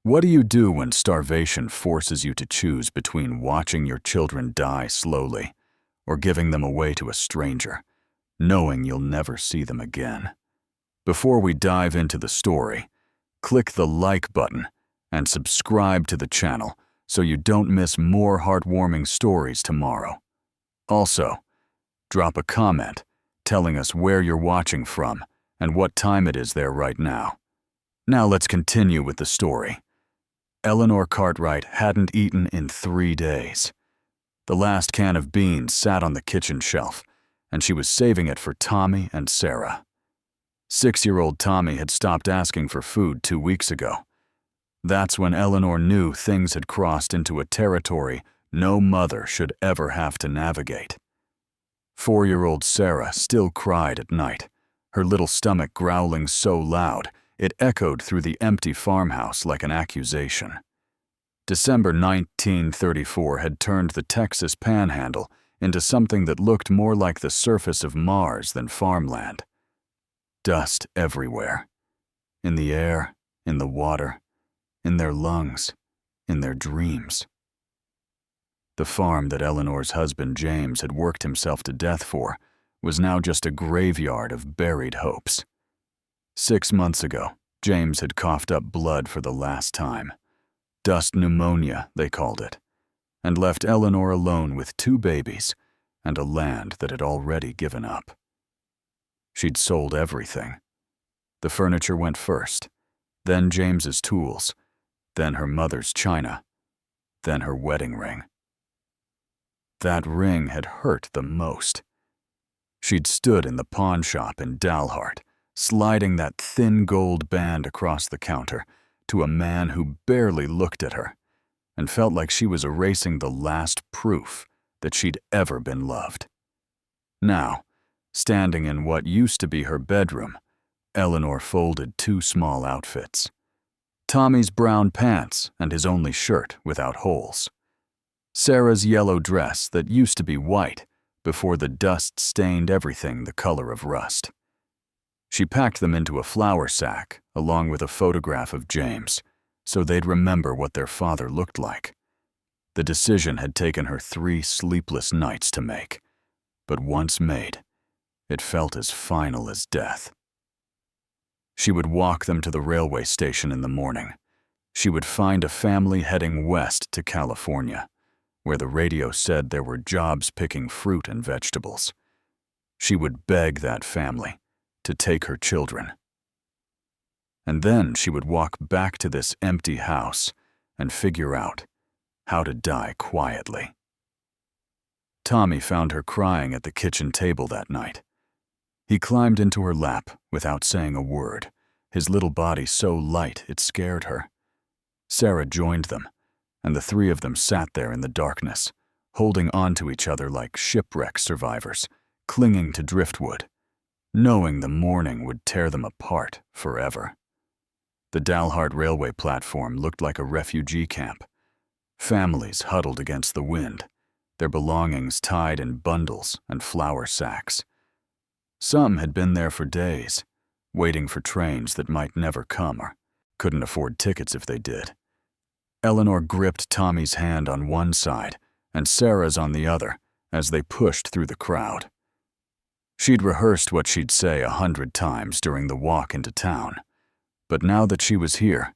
What do you do when starvation forces you to choose between watching your children die slowly or giving them away to a stranger, knowing you'll never see them again? Before we dive into the story, click the like button and subscribe to the channel so you don't miss more heartwarming stories tomorrow. Also, drop a comment telling us where you're watching from and what time it is there right now. Now let's continue with the story. Eleanor Cartwright hadn't eaten in 3 days. The last can of beans sat on the kitchen shelf, and she was saving it for Tommy and Sarah. 6-year-old Tommy had stopped asking for food 2 weeks ago. That's when Eleanor knew things had crossed into a territory no mother should ever have to navigate. 4-year-old Sarah still cried at night, her little stomach growling so loud it echoed through the empty farmhouse like an accusation. December 1934 had turned the Texas Panhandle into something that looked more like the surface of Mars than farmland. Dust everywhere. In the air, in the water, in their lungs, in their dreams. The farm that Eleanor's husband James had worked himself to death for was now just a graveyard of buried hopes. 6 months ago, James had coughed up blood for the last time. Dust pneumonia, they called it, and left Eleanor alone with 2 babies and a land that had already given up. She'd sold everything. The furniture went first, then James's tools, then her mother's china, then her wedding ring. That ring had hurt the most. She'd stood in the pawn shop in Dalhart, sliding that thin gold band across the counter to a man who barely looked at her and felt like she was erasing the last proof that she'd ever been loved. Now, standing in what used to be her bedroom, Eleanor folded 2 small outfits. Tommy's brown pants and his only shirt without holes. Sarah's yellow dress that used to be white before the dust stained everything the color of rust. She packed them into a flour sack along with a photograph of James so they'd remember what their father looked like. The decision had taken her 3 sleepless nights to make, but once made, it felt as final as death. She would walk them to the railway station in the morning. She would find a family heading west to California, where the radio said there were jobs picking fruit and vegetables. She would beg that family to take her children. And then she would walk back to this empty house and figure out how to die quietly. Tommy found her crying at the kitchen table that night. He climbed into her lap without saying a word, his little body so light it scared her. Sarah joined them, and the 3 of them sat there in the darkness, holding on to each other like shipwreck survivors, clinging to driftwood, knowing the morning would tear them apart forever. The Dalhart railway platform looked like a refugee camp. Families huddled against the wind, their belongings tied in bundles and flour sacks. Some had been there for days, waiting for trains that might never come or couldn't afford tickets if they did. Eleanor gripped Tommy's hand on one side and Sarah's on the other as they pushed through the crowd. She'd rehearsed what she'd say 100 times during the walk into town, but now that she was here,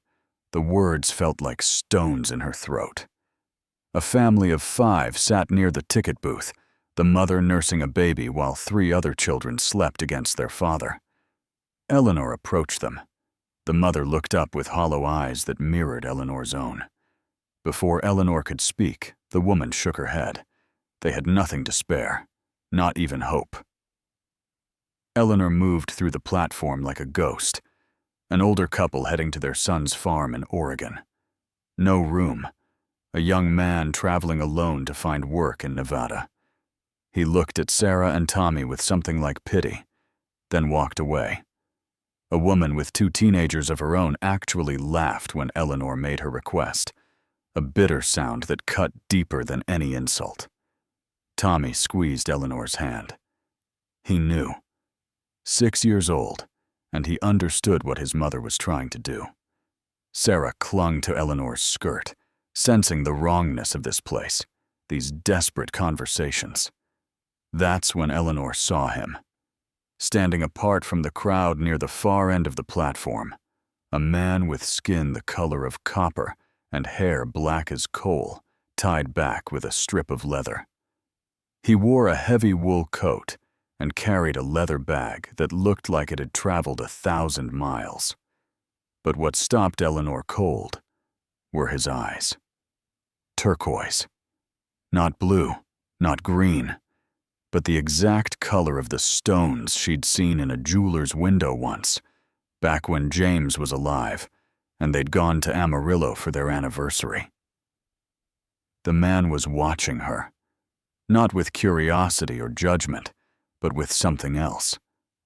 the words felt like stones in her throat. A family of 5 sat near the ticket booth, the mother nursing a baby while 3 other children slept against their father. Eleanor approached them. The mother looked up with hollow eyes that mirrored Eleanor's own. Before Eleanor could speak, the woman shook her head. They had nothing to spare, not even hope. Eleanor moved through the platform like a ghost, an older couple heading to their son's farm in Oregon. No room, a young man traveling alone to find work in Nevada. He looked at Sarah and Tommy with something like pity, then walked away. A woman with 2 teenagers of her own actually laughed when Eleanor made her request, a bitter sound that cut deeper than any insult. Tommy squeezed Eleanor's hand. He knew. 6 years old, and he understood what his mother was trying to do. Sarah clung to Eleanor's skirt, sensing the wrongness of this place, these desperate conversations. That's when Eleanor saw him. Standing apart from the crowd near the far end of the platform, a man with skin the color of copper and hair black as coal, tied back with a strip of leather. He wore a heavy wool coat and carried a leather bag that looked like it had traveled 1,000 miles. But what stopped Eleanor cold were his eyes. Turquoise. Not blue, not green, but the exact color of the stones she'd seen in a jeweler's window once, back when James was alive and they'd gone to Amarillo for their anniversary. The man was watching her, not with curiosity or judgment, but with something else.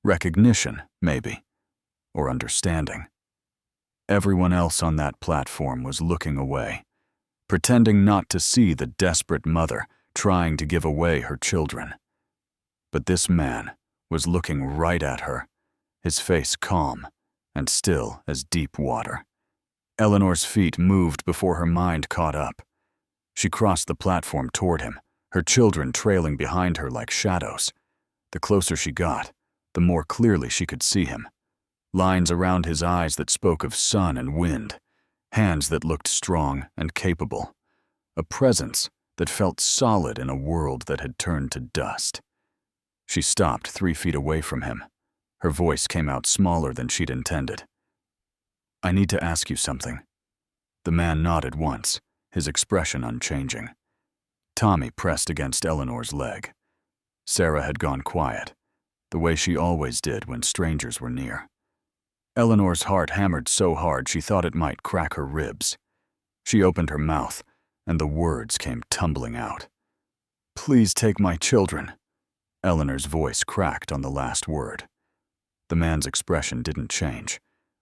Recognition, maybe, or understanding. Everyone else on that platform was looking away, pretending not to see the desperate mother trying to give away her children. But this man was looking right at her, his face calm and still as deep water. Eleanor's feet moved before her mind caught up. She crossed the platform toward him, her children trailing behind her like shadows. The closer she got, the more clearly she could see him. Lines around his eyes that spoke of sun and wind, hands that looked strong and capable, a presence that felt solid in a world that had turned to dust. She stopped 3 feet away from him. Her voice came out smaller than she'd intended. "I need to ask you something." The man nodded once, his expression unchanging. Tommy pressed against Eleanor's leg. Sarah had gone quiet, the way she always did when strangers were near. Eleanor's heart hammered so hard she thought it might crack her ribs. She opened her mouth, and the words came tumbling out. "Please take my children." Eleanor's voice cracked on the last word. The man's expression didn't change,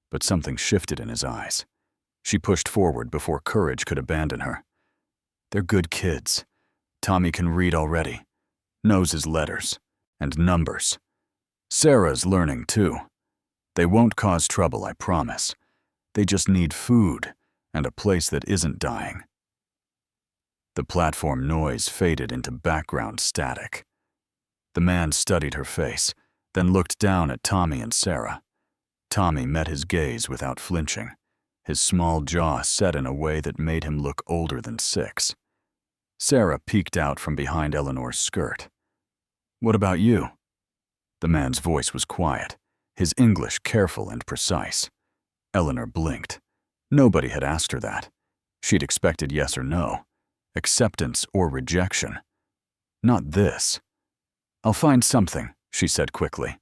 but something shifted in his eyes. She pushed forward before courage could abandon her. "They're good kids. Tommy can read already, knows his letters and numbers. Sarah's learning too. They won't cause trouble, I promise. They just need food and a place that isn't dying." The platform noise faded into background static. The man studied her face, then looked down at Tommy and Sarah. Tommy met his gaze without flinching, his small jaw set in a way that made him look older than 6. Sarah peeked out from behind Eleanor's skirt. "What about you?" The man's voice was quiet, his English careful and precise. Eleanor blinked. Nobody had asked her that. She'd expected yes or no, acceptance or rejection. Not this. "I'll find something," she said quickly.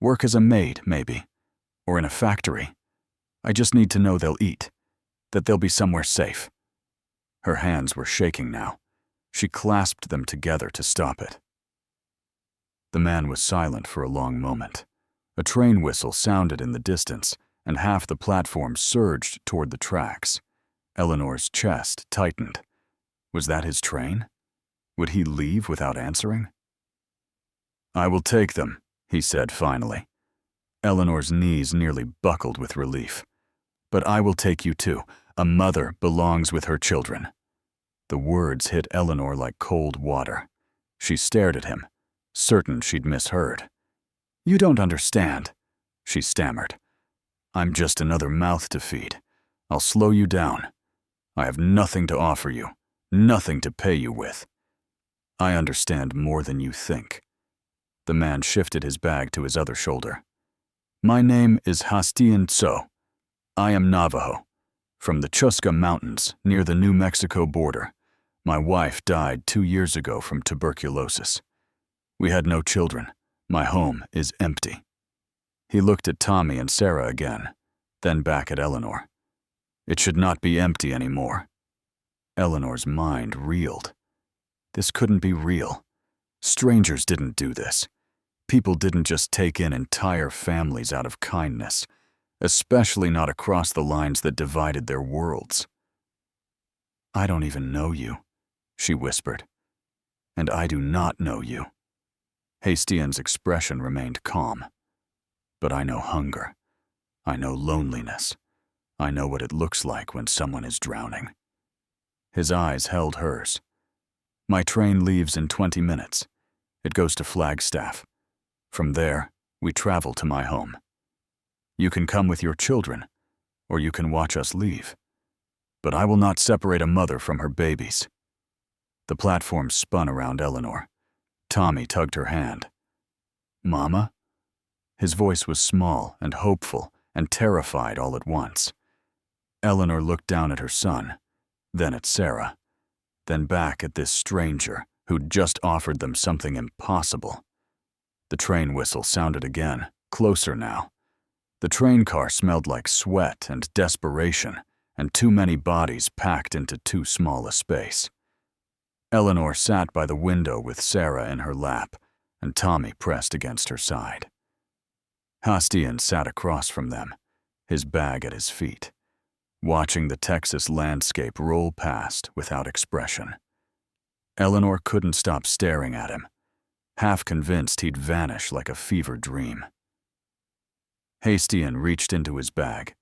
"Work as a maid, maybe, or in a factory. I just need to know they'll eat, that they'll be somewhere safe." Her hands were shaking now. She clasped them together to stop it. The man was silent for a long moment. A train whistle sounded in the distance, and half the platform surged toward the tracks. Eleanor's chest tightened. Was that his train? Would he leave without answering? "I will take them," he said finally. Eleanor's knees nearly buckled with relief. "But I will take you too. A mother belongs with her children." The words hit Eleanor like cold water. She stared at him, certain she'd misheard. "You don't understand," she stammered. "I'm just another mouth to feed. I'll slow you down. I have nothing to offer you, nothing to pay you with." "I understand more than you think." The man shifted his bag to his other shoulder. "My name is Hastian Tso. I am Navajo, from the Chusca Mountains near the New Mexico border. My wife died 2 years ago from tuberculosis. We had no children. My home is empty." He looked at Tommy and Sarah again, then back at Eleanor. "It should not be empty anymore." Eleanor's mind reeled. This couldn't be real. Strangers didn't do this. People didn't just take in entire families out of kindness, especially not across the lines that divided their worlds. "I don't even know you," she whispered. "And I do not know you." Hastian's expression remained calm. "But I know hunger. I know loneliness. I know what it looks like when someone is drowning." His eyes held hers. "My train leaves in 20 minutes. It goes to Flagstaff. From there, we travel to my home. You can come with your children, or you can watch us leave. But I will not separate a mother from her babies." The platform spun around Eleanor. Tommy tugged her hand. "Mama?" His voice was small and hopeful and terrified all at once. Eleanor looked down at her son, then at Sarah, then back at this stranger who'd just offered them something impossible. The train whistle sounded again, closer now. The train car smelled like sweat and desperation, and too many bodies packed into too small a space. Eleanor sat by the window with Sarah in her lap, and Tommy pressed against her side. Hastian sat across from them, his bag at his feet, watching the Texas landscape roll past without expression. Eleanor couldn't stop staring at him, half convinced he'd vanish like a fever dream. Hastian reached into his bag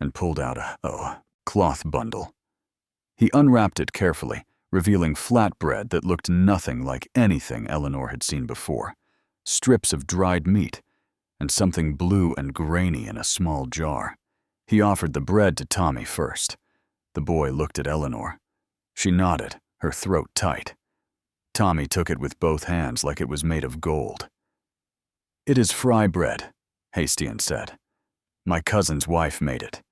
and pulled out a cloth bundle. He unwrapped it carefully, revealing flatbread that looked nothing like anything Eleanor had seen before, strips of dried meat, and something blue and grainy in a small jar. He offered the bread to Tommy first. The boy looked at Eleanor. She nodded, her throat tight. Tommy took it with both hands like it was made of gold. "It is fry bread," Hastian said. "My cousin's wife made it.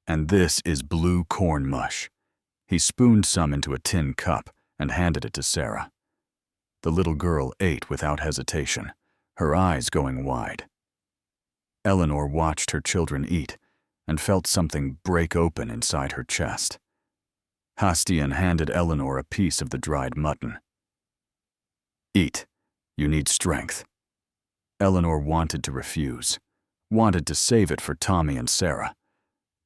And this is blue corn mush." He spooned some into a tin cup and handed it to Sarah. The little girl ate without hesitation, her eyes going wide. Eleanor watched her children eat and felt something break open inside her chest. Hastian handed Eleanor a piece of the dried mutton. "Eat. You need strength." Eleanor wanted to refuse, wanted to save it for Tommy and Sarah,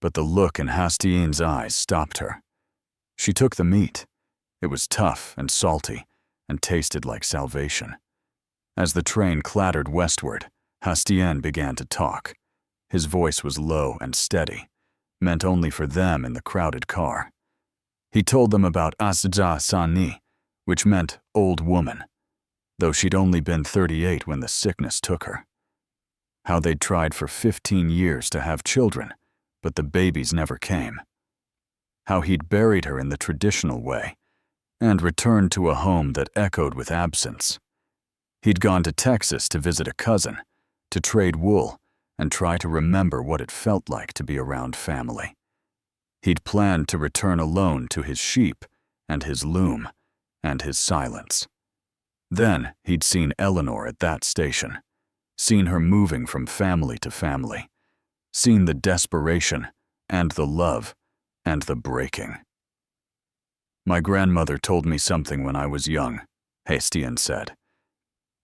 but the look in Hastian's eyes stopped her. She took the meat. It was tough and salty and tasted like salvation. As the train clattered westward, Hastian began to talk. His voice was low and steady, meant only for them in the crowded car. He told them about Asja Sani, which meant old woman, though she'd only been 38 when the sickness took her. How they'd tried for 15 years to have children, but the babies never came. How he'd buried her in the traditional way and returned to a home that echoed with absence. He'd gone to Texas to visit a cousin, to trade wool, and try to remember what it felt like to be around family. He'd planned to return alone to his sheep and his loom and his silence. Then he'd seen Eleanor at that station, seen her moving from family to family, seen the desperation and the love and the breaking. "My grandmother told me something when I was young," Hastian said.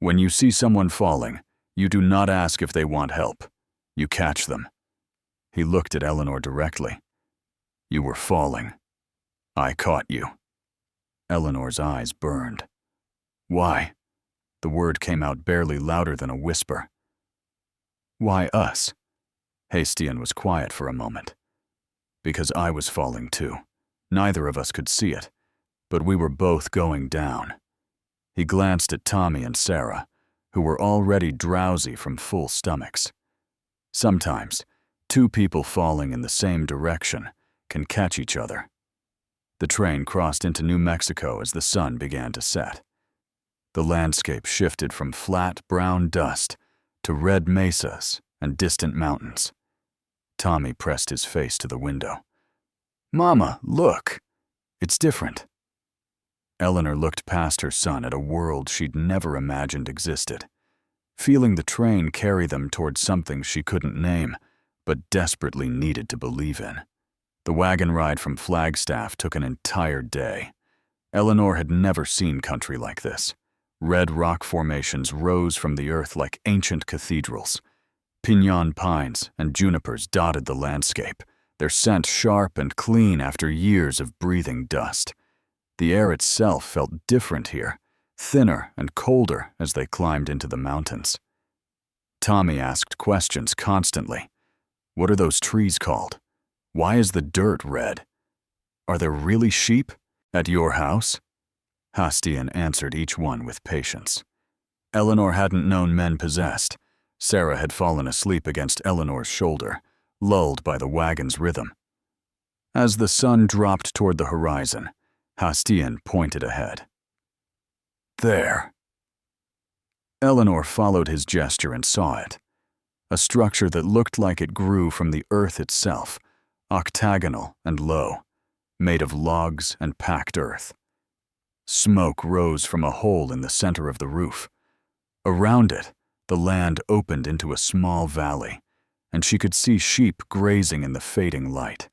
"When you see someone falling, you do not ask if they want help. You catch them." He looked at Eleanor directly. "You were falling. I caught you." Eleanor's eyes burned. "Why?" The word came out barely louder than a whisper. "Why us?" Hastian was quiet for a moment. "Because I was falling too. Neither of us could see it, but we were both going down." He glanced at Tommy and Sarah, who were already drowsy from full stomachs. Sometimes, two people falling in the same direction can catch each other. The train crossed into New Mexico as the sun began to set. The landscape shifted from flat, brown dust to red mesas and distant mountains. Tommy pressed his face to the window. "Mama, look! It's different." Eleanor looked past her son at a world she'd never imagined existed, feeling the train carry them toward something she couldn't name, but desperately needed to believe in. The wagon ride from Flagstaff took an entire day. Eleanor had never seen country like this. Red rock formations rose from the earth like ancient cathedrals. Piñon pines and junipers dotted the landscape, their scent sharp and clean after years of breathing dust. The air itself felt different here, thinner and colder as they climbed into the mountains. Tommy asked questions constantly. "What are those trees called? Why is the dirt red? Are there really sheep at your house? Hastian answered each one with patience. Eleanor hadn't known men possessed. Sarah had fallen asleep against Eleanor's shoulder, lulled by the wagon's rhythm. As the sun dropped toward the horizon, Hastian pointed ahead. There. Eleanor followed his gesture and saw it. A structure that looked like it grew from the earth itself, octagonal and low, made of logs and packed earth. Smoke rose from a hole in the center of the roof. Around it, the land opened into a small valley, and she could see sheep grazing in the fading light.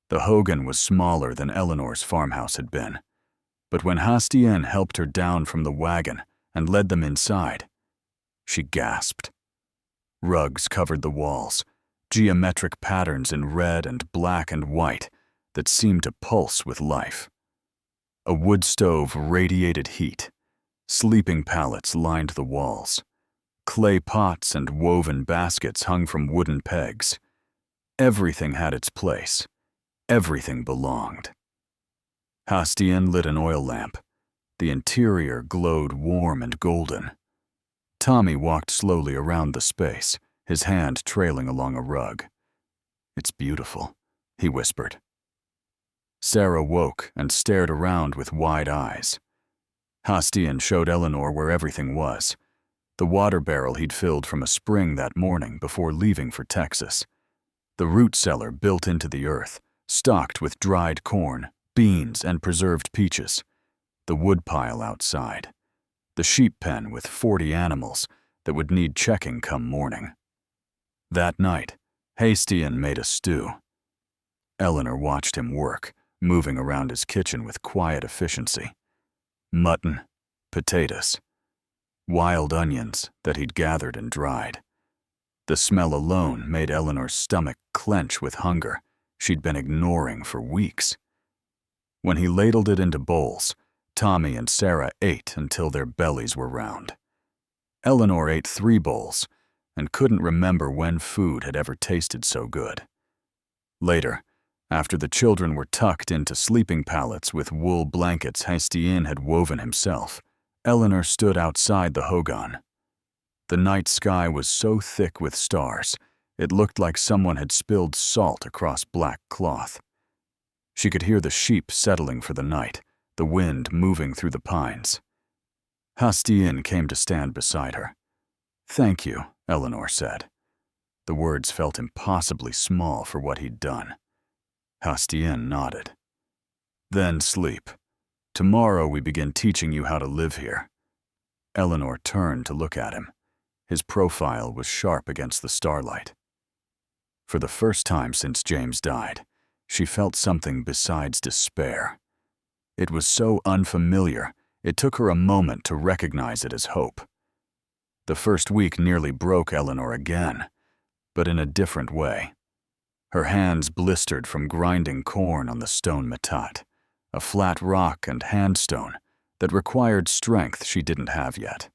The hogan was smaller than Eleanor's farmhouse had been, but when Hastian helped her down from the wagon and led them inside, she gasped. Rugs covered the walls, geometric patterns in red and black and white that seemed to pulse with life. A wood stove radiated heat. Sleeping pallets lined the walls. Clay pots and woven baskets hung from wooden pegs. Everything had its place. Everything belonged. Hastian lit an oil lamp. The interior glowed warm and golden. Tommy walked slowly around the space, his hand trailing along a rug. "It's beautiful," he whispered. Sarah woke and stared around with wide eyes. Hastian showed Eleanor where everything was. The water barrel he'd filled from a spring that morning before leaving for Texas. The root cellar built into the earth, stocked with dried corn, beans, and preserved peaches. The woodpile outside. The sheep pen with 40 animals that would need checking come morning. That night, Hastian made a stew. Eleanor watched him work, moving around his kitchen with quiet efficiency. Mutton, potatoes, wild onions that he'd gathered and dried. The smell alone made Eleanor's stomach clench with hunger she'd been ignoring for weeks. When he ladled it into bowls, Tommy and Sarah ate until their bellies were round. Eleanor ate 3 bowls and couldn't remember when food had ever tasted so good. Later, after the children were tucked into sleeping pallets with wool blankets Hastian had woven himself, Eleanor stood outside the hogan. The night sky was so thick with stars, it looked like someone had spilled salt across black cloth. She could hear the sheep settling for the night, the wind moving through the pines. Hastian came to stand beside her. "Thank you," Eleanor said. The words felt impossibly small for what he'd done. Hastian nodded. "Then sleep. Tomorrow we begin teaching you how to live here." Eleanor turned to look at him. His profile was sharp against the starlight. For the first time since James died, she felt something besides despair. It was so unfamiliar, it took her a moment to recognize it as hope. The first week nearly broke Eleanor again, but in a different way. Her hands blistered from grinding corn on the stone matat, a flat rock and handstone that required strength she didn't have yet.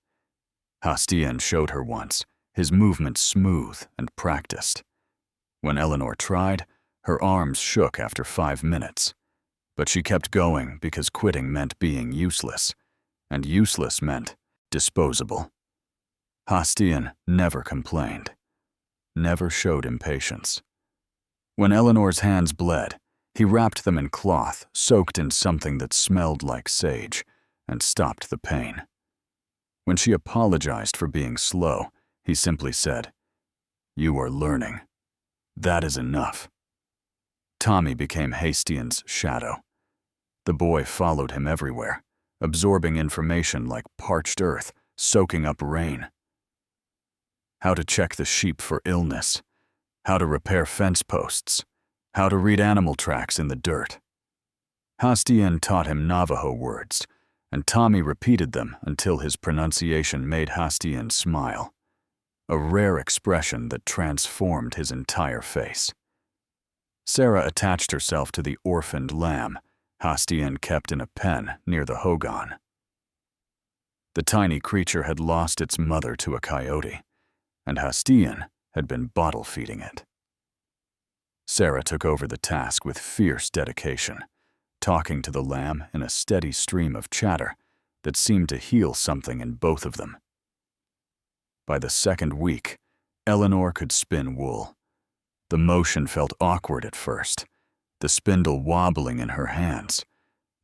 Hastian showed her once, his movements smooth and practiced. When Eleanor tried, her arms shook after 5 minutes. But she kept going because quitting meant being useless, and useless meant disposable. Hastian never complained, never showed impatience. When Eleanor's hands bled, he wrapped them in cloth soaked in something that smelled like sage and stopped the pain. When she apologized for being slow, he simply said, "You are learning. That is enough." Tommy became Hastian's shadow. The boy followed him everywhere, absorbing information like parched earth, soaking up rain. How to check the sheep for illness, how to repair fence posts, how to read animal tracks in the dirt. Hastian taught him Navajo words, and Tommy repeated them until his pronunciation made Hastian smile, a rare expression that transformed his entire face. Sarah attached herself to the orphaned lamb Hastian kept in a pen near the hogan. The tiny creature had lost its mother to a coyote, and Hastian had been bottle-feeding it. Sarah took over the task with fierce dedication, talking to the lamb in a steady stream of chatter that seemed to heal something in both of them. By the second week, Eleanor could spin wool. The motion felt awkward at first, the spindle wobbling in her hands,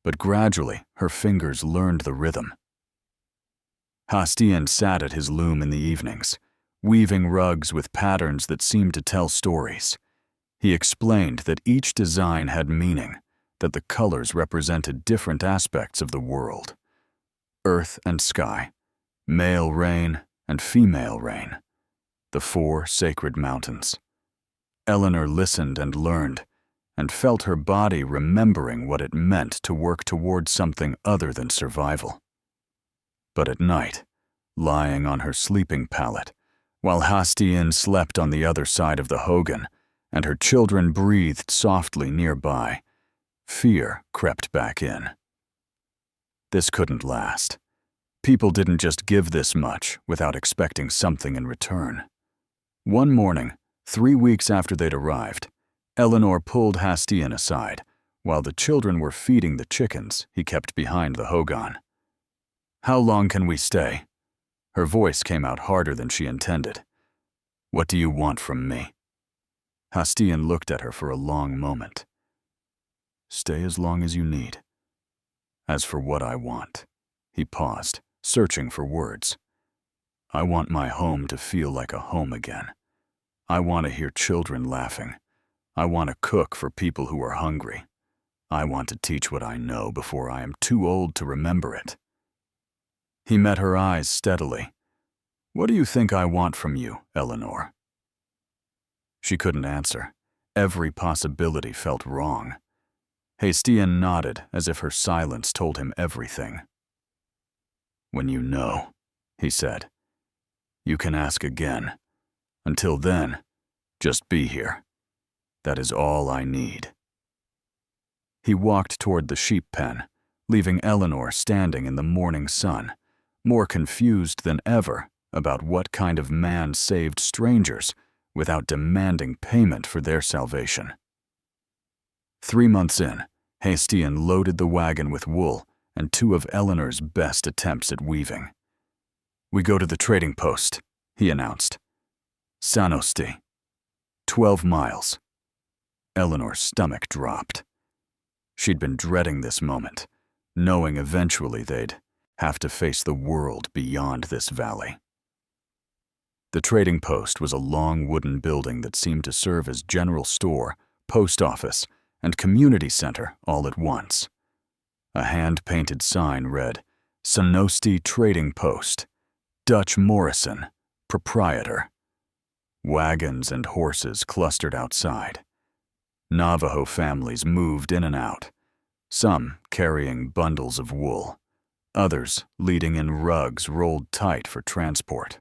but gradually her fingers learned the rhythm. Hastian sat at his loom in the evenings, weaving rugs with patterns that seemed to tell stories. He explained that each design had meaning, that the colors represented different aspects of the world. Earth and sky, male rain and female rain, the 4 sacred mountains. Eleanor listened and learned, and felt her body remembering what it meant to work towards something other than survival. But at night, lying on her sleeping pallet, while Hastian slept on the other side of the hogan, and her children breathed softly nearby, fear crept back in. This couldn't last. People didn't just give this much without expecting something in return. One morning, 3 weeks after they'd arrived, Eleanor pulled Hastian aside while the children were feeding the chickens he kept behind the hogan. "How long can we stay?" Her voice came out harder than she intended. "What do you want from me?" Hastian looked at her for a long moment. "Stay as long as you need. As for what I want," he paused, searching for words. "I want my home to feel like a home again. I want to hear children laughing. I want to cook for people who are hungry. I want to teach what I know before I am too old to remember it." He met her eyes steadily. "What do you think I want from you, Eleanor?" She couldn't answer. Every possibility felt wrong. Hastian nodded as if her silence told him everything. "When you know," he said. "You can ask again. Until then, just be here. That is all I need." He walked toward the sheep pen, leaving Eleanor standing in the morning sun, more confused than ever about what kind of man saved strangers without demanding payment for their salvation. 3 months in, Hastian loaded the wagon with wool and 2 of Eleanor's best attempts at weaving. "We go to the trading post," he announced. "Sanosti. 12 miles. Eleanor's stomach dropped. She'd been dreading this moment, knowing eventually they'd have to face the world beyond this valley. The trading post was a long wooden building that seemed to serve as general store, post office, and community center all at once. A hand-painted sign read, "Sanosti Trading Post, Dutch Morrison, Proprietor." Wagons and horses clustered outside. Navajo families moved in and out, some carrying bundles of wool, others leading in rugs rolled tight for transport.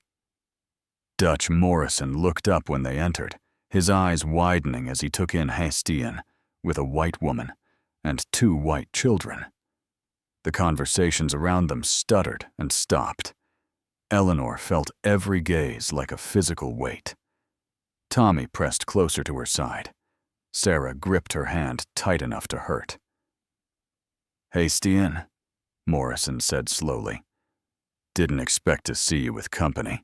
Dutch Morrison looked up when they entered, his eyes widening as he took in Hastian, with a white woman and 2 white children. The conversations around them stuttered and stopped. Eleanor felt every gaze like a physical weight. Tommy pressed closer to her side. Sarah gripped her hand tight enough to hurt. "Hastian," Morrison said slowly. "Didn't expect to see you with company.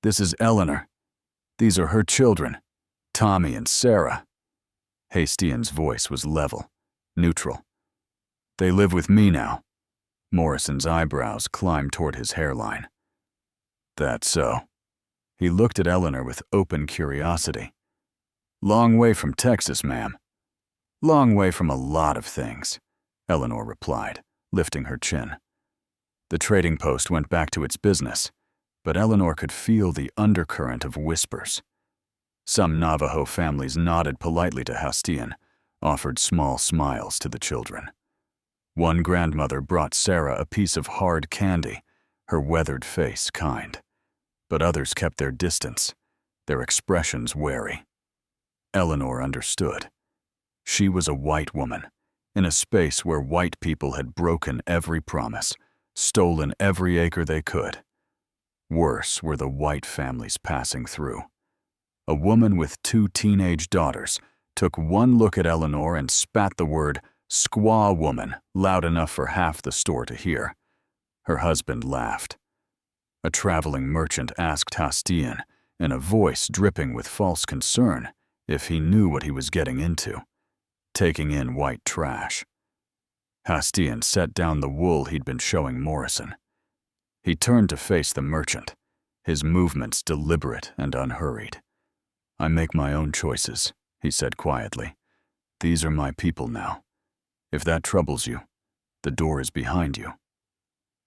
This is Eleanor. These are her children, Tommy and Sarah." Hastian's voice was level, neutral. "They live with me now." Morrison's eyebrows climbed toward his hairline. "That's so." He looked at Eleanor with open curiosity. "Long way from Texas, ma'am." "Long way from a lot of things," Eleanor replied, lifting her chin. The trading post went back to its business, but Eleanor could feel the undercurrent of whispers. Some Navajo families nodded politely to Hastian, offered small smiles to the children. One grandmother brought Sarah a piece of hard candy, her weathered face kind. But others kept their distance, their expressions wary. Eleanor understood. She was a white woman, in a space where white people had broken every promise, stolen every acre they could. Worse were the white families passing through. A woman with 2 teenage daughters took one look at Eleanor and spat the word "squaw woman" loud enough for half the store to hear. Her husband laughed. A traveling merchant asked Hastian, in a voice dripping with false concern, if he knew what he was getting into, taking in white trash. Hastian set down the wool he'd been showing Morrison. He turned to face the merchant, his movements deliberate and unhurried. "I make my own choices," he said quietly. "These are my people now. If that troubles you, the door is behind you."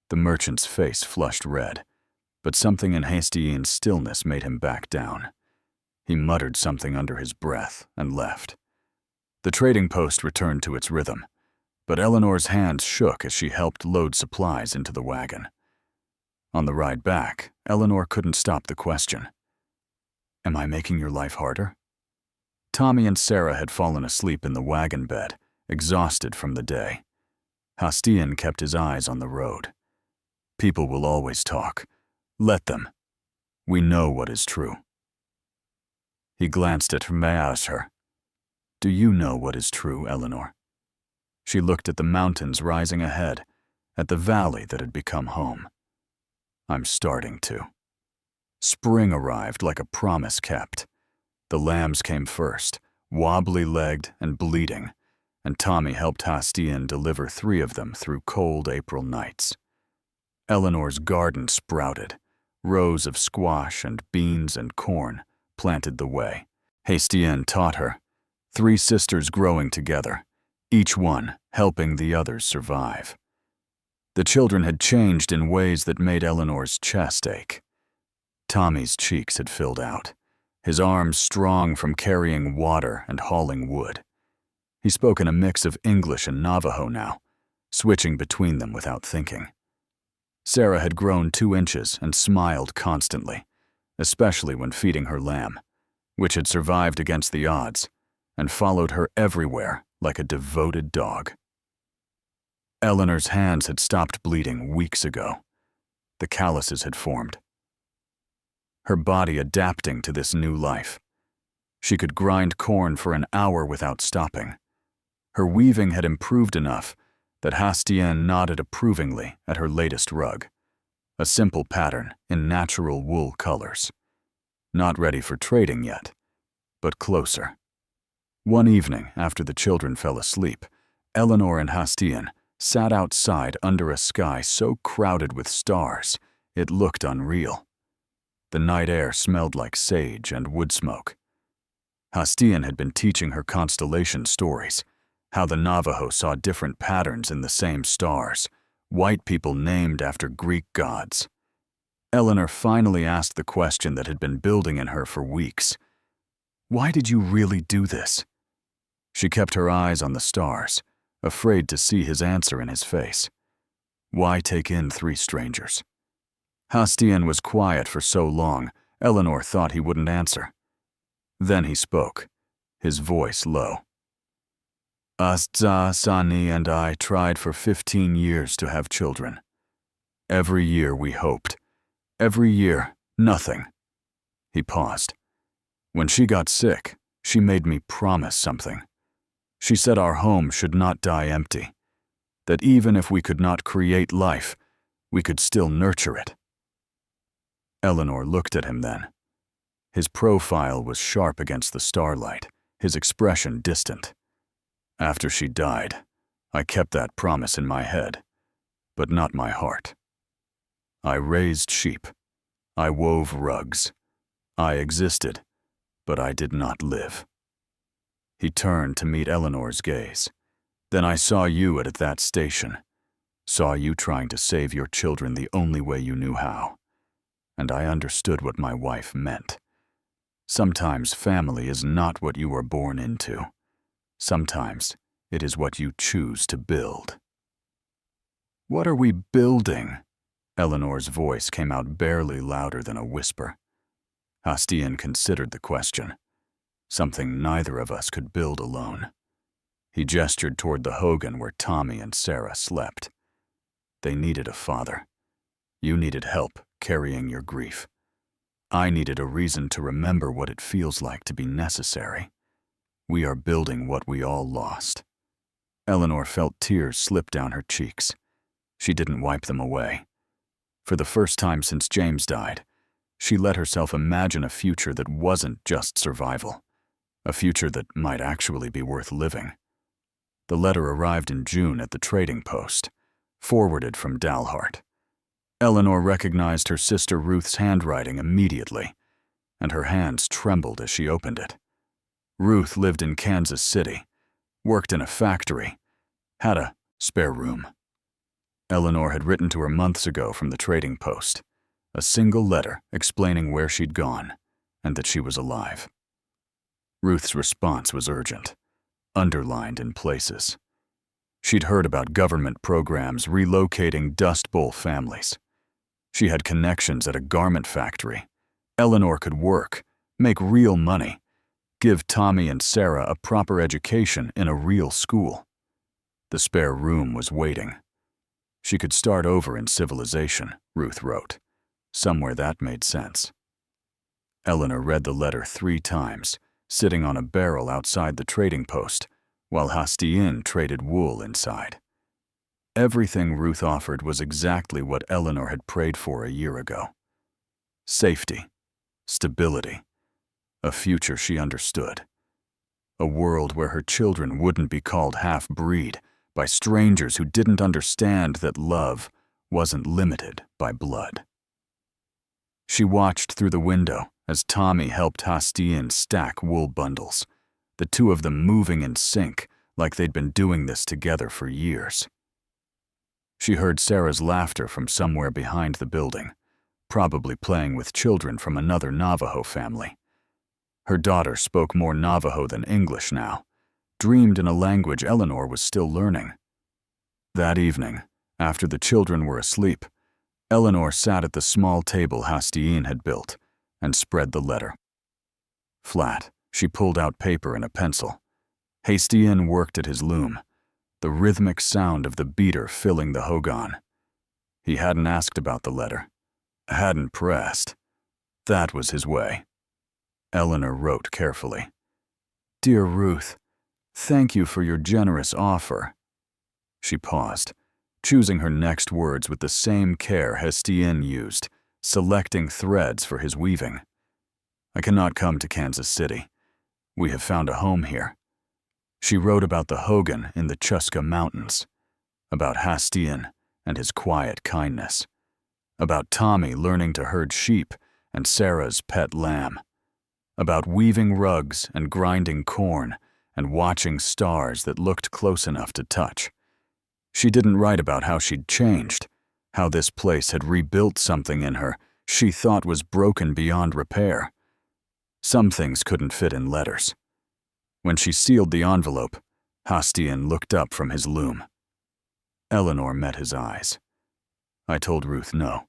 The merchant's face flushed red, but something in Hastian's stillness made him back down. He muttered something under his breath and left. The trading post returned to its rhythm, but Eleanor's hands shook as she helped load supplies into the wagon. On the ride back, Eleanor couldn't stop the question. "Am I making your life harder?" Tommy and Sarah had fallen asleep in the wagon bed, exhausted from the day. Hastian kept his eyes on the road. "People will always talk. Let them. We know what is true." He glanced at her. "Do you know what is true, Eleanor?" She looked at the mountains rising ahead, at the valley that had become home. "I'm starting to." Spring arrived like a promise kept. The lambs came first, wobbly-legged and bleeding, and Tommy helped Hastian deliver 3 of them through cold April nights. Eleanor's garden sprouted. Rows of squash and beans and corn planted the way. Hastian taught her, 3 sisters growing together, each one helping the others survive. The children had changed in ways that made Eleanor's chest ache. Tommy's cheeks had filled out, his arms strong from carrying water and hauling wood. He spoke in a mix of English and Navajo now, switching between them without thinking. Sarah had grown 2 inches and smiled constantly, especially when feeding her lamb, which had survived against the odds and followed her everywhere like a devoted dog. Eleanor's hands had stopped bleeding weeks ago. The calluses had formed. Her body adapting to this new life. She could grind corn for an hour without stopping. Her weaving had improved enough that Hastian nodded approvingly at her latest rug, a simple pattern in natural wool colors. Not ready for trading yet, but closer. One evening after the children fell asleep, Eleanor and Hastian sat outside under a sky so crowded with stars it looked unreal. The night air smelled like sage and wood smoke. Hastian had been teaching her constellation stories, how the Navajo saw different patterns in the same stars, white people named after Greek gods. Eleanor finally asked the question that had been building in her for weeks. "Why did you really do this?" She kept her eyes on the stars, afraid to see his answer in his face. Why take in 3 strangers? Hastian was quiet for so long, Eleanor thought he wouldn't answer. Then he spoke, his voice low. "Astza, Sani, and I tried for 15 years to have children. Every year we hoped. Every year, nothing." He paused. "When she got sick, she made me promise something. She said our home should not die empty, that even if we could not create life, we could still nurture it." Eleanor looked at him then. His profile was sharp against the starlight, his expression distant. "After she died, I kept that promise in my head, but not my heart. I raised sheep. I wove rugs. I existed, but I did not live." He turned to meet Eleanor's gaze. "Then I saw you at that station, saw you trying to save your children the only way you knew how, and I understood what my wife meant. Sometimes family is not what you are born into. Sometimes it is what you choose to build." "What are we building?" Eleanor's voice came out barely louder than a whisper. Hastian considered the question. Something neither of us could build alone. He gestured toward the hogan where Tommy and Sarah slept. They needed a father. You needed help carrying your grief. I needed a reason to remember what it feels like to be necessary. We are building what we all lost. Eleanor felt tears slip down her cheeks. She didn't wipe them away. For the first time since James died, she let herself imagine a future that wasn't just survival, a future that might actually be worth living. The letter arrived in June at the trading post, forwarded from Dalhart. Eleanor recognized her sister Ruth's handwriting immediately, and her hands trembled as she opened it. Ruth lived in Kansas City, worked in a factory, had a spare room. Eleanor had written to her months ago from the trading post, a single letter explaining where she'd gone and that she was alive. Ruth's response was urgent, underlined in places. She'd heard about government programs relocating Dust Bowl families. She had connections at a garment factory. Eleanor could work, make real money, give Tommy and Sarah a proper education in a real school. The spare room was waiting. She could start over in civilization, Ruth wrote, somewhere that made sense. Eleanor read the letter 3 times, sitting on a barrel outside the trading post, while Hastien traded wool inside. Everything Ruth offered was exactly what Eleanor had prayed for a year ago. Safety, stability, a future she understood. A world where her children wouldn't be called half-breed by strangers who didn't understand that love wasn't limited by blood. She watched through the window as Tommy helped Hastien stack wool bundles, the two of them moving in sync like they'd been doing this together for years. She heard Sarah's laughter from somewhere behind the building, probably playing with children from another Navajo family. Her daughter spoke more Navajo than English now, dreamed in a language Eleanor was still learning. That evening, after the children were asleep, Eleanor sat at the small table Hastien had built and spread the letter. Flat, she pulled out paper and a pencil. Hastien worked at his loom, the rhythmic sound of the beater filling the hogan. He hadn't asked about the letter, hadn't pressed. That was his way. Eleanor wrote carefully. "Dear Ruth, thank you for your generous offer." She paused, choosing her next words with the same care Hastien used, selecting threads for his weaving. "I cannot come to Kansas City. We have found a home here." She wrote about the hogan in the Chuska Mountains, about Hastien and his quiet kindness, about Tommy learning to herd sheep and Sarah's pet lamb, about weaving rugs and grinding corn and watching stars that looked close enough to touch. She didn't write about how she'd changed, how this place had rebuilt something in her she thought was broken beyond repair. Some things couldn't fit in letters. When she sealed the envelope, Hastien looked up from his loom. Eleanor met his eyes. "I told Ruth no.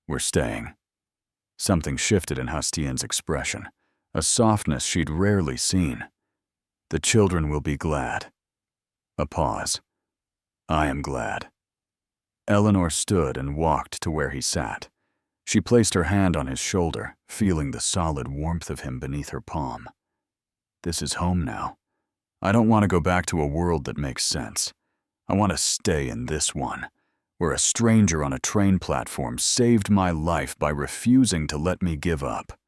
We're staying." Something shifted in Hastien's expression, a softness she'd rarely seen. "The children will be glad." A pause. "I am glad." Eleanor stood and walked to where he sat. She placed her hand on his shoulder, feeling the solid warmth of him beneath her palm. "This is home now. I don't want to go back to a world that makes sense. I want to stay in this one, where a stranger on a train platform saved my life by refusing to let me give up."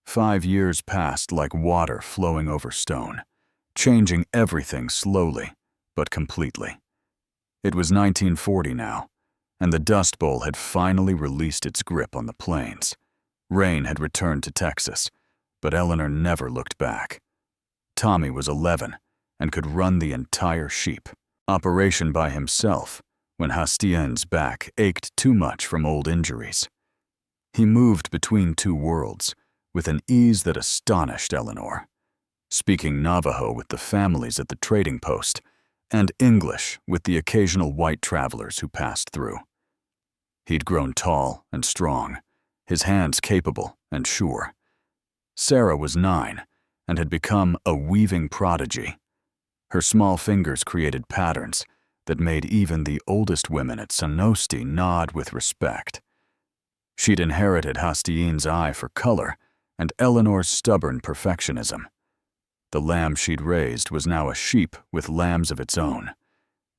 5 years passed like water flowing over stone, changing everything slowly, but completely. It was 1940 now, and the Dust Bowl had finally released its grip on the plains. Rain had returned to Texas, but Eleanor never looked back. Tommy was 11 and could run the entire sheep operation by himself when Hastien's back ached too much from old injuries. He moved between 2 worlds with an ease that astonished Eleanor, speaking Navajo with the families at the trading post and English with the occasional white travelers who passed through. He'd grown tall and strong, his hands capable and sure. Sarah was 9 and had become a weaving prodigy. Her small fingers created patterns that made even the oldest women at Sonosti nod with respect. She'd inherited Hastien's eye for color and Eleanor's stubborn perfectionism. The lamb she'd raised was now a sheep with lambs of its own,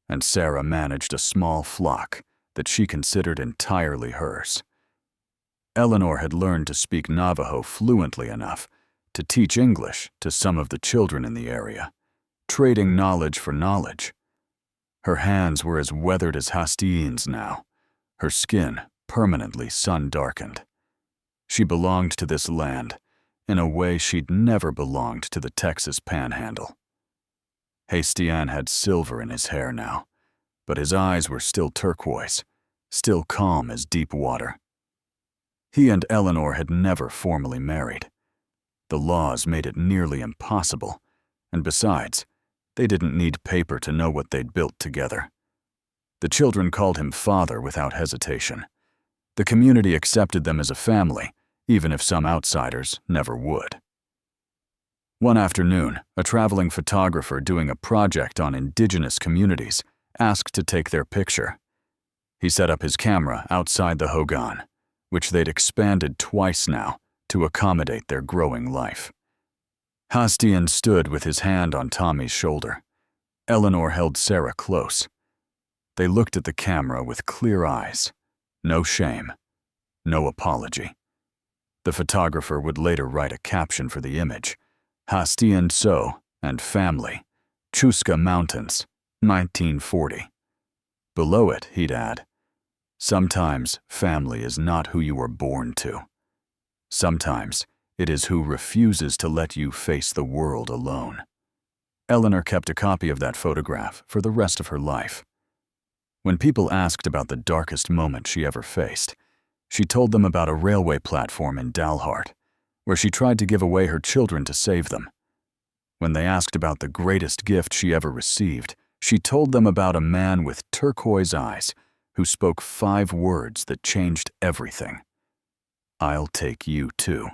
and Sarah managed a small flock that she considered entirely hers. Eleanor had learned to speak Navajo fluently enough to teach English to some of the children in the area, trading knowledge for knowledge. Her hands were as weathered as Hastine's now, her skin permanently sun-darkened. She belonged to this land in a way she'd never belonged to the Texas Panhandle. Hastian had silver in his hair now, but his eyes were still turquoise, still calm as deep water. He and Eleanor had never formally married. The laws made it nearly impossible, and besides, they didn't need paper to know what they'd built together. The children called him father without hesitation. The community accepted them as a family, even if some outsiders never would. One afternoon, a traveling photographer doing a project on indigenous communities asked to take their picture. He set up his camera outside the hogan, which they'd expanded twice now to accommodate their growing life. Hastian stood with his hand on Tommy's shoulder. Eleanor held Sarah close. They looked at the camera with clear eyes. No shame, no apology. The photographer would later write a caption for the image: Hastian So and Family, Chuska Mountains, 1940. Below it, he'd add, sometimes family is not who you were born to. Sometimes it is who refuses to let you face the world alone. Eleanor kept a copy of that photograph for the rest of her life. When people asked about the darkest moment she ever faced, she told them about a railway platform in Dalhart, where she tried to give away her children to save them. When they asked about the greatest gift she ever received, she told them about a man with turquoise eyes who spoke 5 words that changed everything. I'll take you too.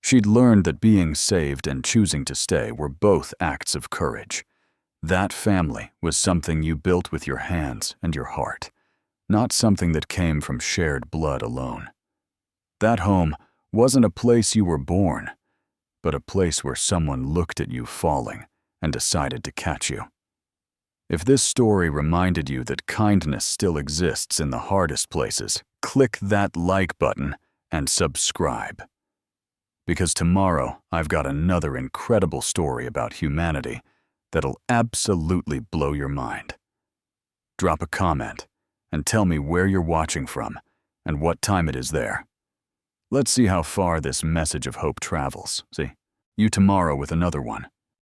She'd learned that being saved and choosing to stay were both acts of courage. That family was something you built with your hands and your heart, not something that came from shared blood alone. That home wasn't a place you were born, but a place where someone looked at you falling and decided to catch you. If this story reminded you that kindness still exists in the hardest places, click that like button and subscribe. Because tomorrow I've got another incredible story about humanity that'll absolutely blow your mind. Drop a comment and tell me where you're watching from and what time it is there. Let's see how far this message of hope travels. See you tomorrow with another one.